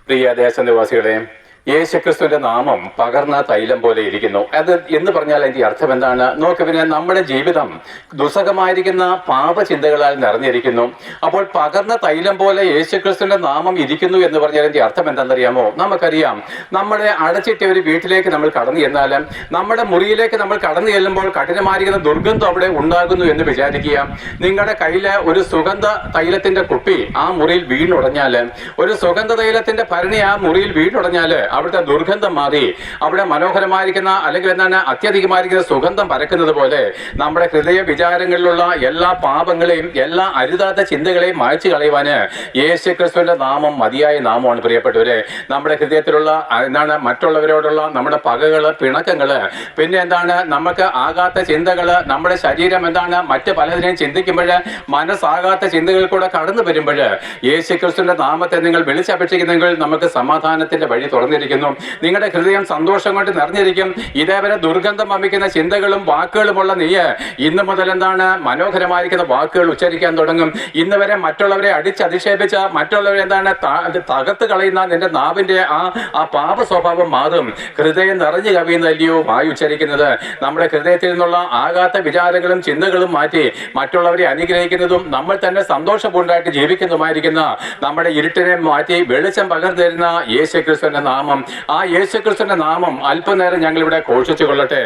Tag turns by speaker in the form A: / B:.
A: പ്രിയ ദേശനിവാസികളെ, യേശുക്രിസ്തുവിന്റെ നാമം പകർന്ന തൈലം പോലെ ഇരിക്കുന്നു. അത് എന്ന് പറഞ്ഞാൽ അതിന്റെ അർത്ഥം എന്താണ്? നോക്ക്, പിന്നെ നമ്മുടെ ജീവിതം ദുസ്സഹമായിരിക്കുന്ന പാപചിന്തകളാൽ നിറഞ്ഞിരിക്കുന്നു. അപ്പോൾ പകർന്ന തൈലം പോലെ യേശുക്രിസ്തുവിന്റെ നാമം ഇരിക്കുന്നു എന്ന് പറഞ്ഞാൽ അതിന്റെ അർത്ഥം എന്താണെന്നറിയാമോ? നമുക്കറിയാം, നമ്മുടെ അടച്ചിട്ട ഒരു വീട്ടിലേക്ക് നമ്മൾ കടന്നു ചെന്നാലും, നമ്മുടെ മുറിയിലേക്ക് നമ്മൾ കടന്നു ചെല്ലുമ്പോൾ കഠിനമായിരിക്കുന്ന ദുർഗന്ധം അവിടെ ഉണ്ടാകുന്നു എന്ന് വിചാരിക്കുക. നിങ്ങളുടെ കയ്യില് ഒരു സുഗന്ധ തൈലത്തിന്റെ കുപ്പി ആ മുറിയിൽ വീണുടഞ്ഞാല്, ഒരു സുഗന്ധ തൈലത്തിന്റെ ഭരണി ആ മുറിയിൽ വീണുടഞ്ഞാല് അവിടുത്തെ ദുർഗന്ധം മാറി അവിടെ മനോഹരമായിരിക്കുന്ന, അല്ലെങ്കിൽ എന്താണ്, അത്യധികമായിരിക്കുന്ന സുഗന്ധം പരക്കുന്നത് പോലെ നമ്മുടെ ഹൃദയ വിചാരങ്ങളിലുള്ള എല്ലാ പാപങ്ങളെയും എല്ലാ അരുതാത്ത ചിന്തകളെയും മായ്ച്ചു കളയുവാന് യേശുക്രിസ്തുവിന്റെ നാമം മതിയായ നാമമാണ്. പ്രിയപ്പെട്ടവരെ, നമ്മുടെ ഹൃദയത്തിലുള്ള എന്താണ്, മറ്റുള്ളവരോടുള്ള നമ്മുടെ പകകള്, പിണക്കങ്ങള്, പിന്നെ എന്താണ്, നമുക്ക് ആകാത്ത ചിന്തകള്, നമ്മുടെ ശരീരം എന്താണ്, മറ്റ് പലതിനെയും ചിന്തിക്കുമ്പോൾ മനസ്സാകാത്ത ചിന്തകൾ കൂടെ കടന്നു വരുമ്പോൾ യേശുക്രിസ്തുവിന്റെ നാമത്തെ നിങ്ങൾ വിളിച്ചപേക്ഷിക്കുന്നെങ്കിൽ നമുക്ക് സമാധാനത്തിന്റെ വഴി തുറന്നിരിക്കുന്നു. നിങ്ങളുടെ ഹൃദയം സന്തോഷം കൊണ്ട് നിറഞ്ഞിരിക്കും. ഇതേവരെ ദുർഗന്ധം വമിക്കുന്ന ചിന്തകളും വാക്കുകളുമുള്ള നീ ഇന്ന് മുതൽ എന്താണ്, മനോഹരമായിരിക്കുന്ന വാക്കുകൾ ഉച്ചരിക്കാൻ തുടങ്ങും. ഇന്ന് വരെ മറ്റുള്ളവരെ അടിച്ചധിക്ഷേപിച്ച, മറ്റുള്ളവരെ എന്താണ് തകർത്ത് കളയുന്ന നിന്റെ നാവിന്റെ ആ പാപ സ്വഭാവം മാറും. ഹൃദയം നിറഞ്ഞു കവിയുന്നല്ലയോ വായു ഉച്ചരിക്കുന്നത്. നമ്മുടെ ഹൃദയത്തിൽ നിന്നുള്ള ആകാത്ത വിചാരങ്ങളും ചിന്തകളും മാറ്റി മറ്റുള്ളവരെ അനുഗ്രഹിക്കുന്നതും നമ്മൾ തന്നെ സന്തോഷപൂർണ്ണമായിട്ട് ജീവിക്കുന്നതുമായിരിക്കുന്ന നമ്മുടെ ഇരുട്ടിനെ മാറ്റി വെളിച്ചം പകർന്നു തരുന്ന യേശുക്രിസ്തുവിന്റെ നാമം, ആ യേശുക്രിസ്തുവിന്റെ നാമം അല്പനേരം ഞങ്ങൾ ഇവിടെ ഘോഷിച്ചു കൊള്ളട്ടെ.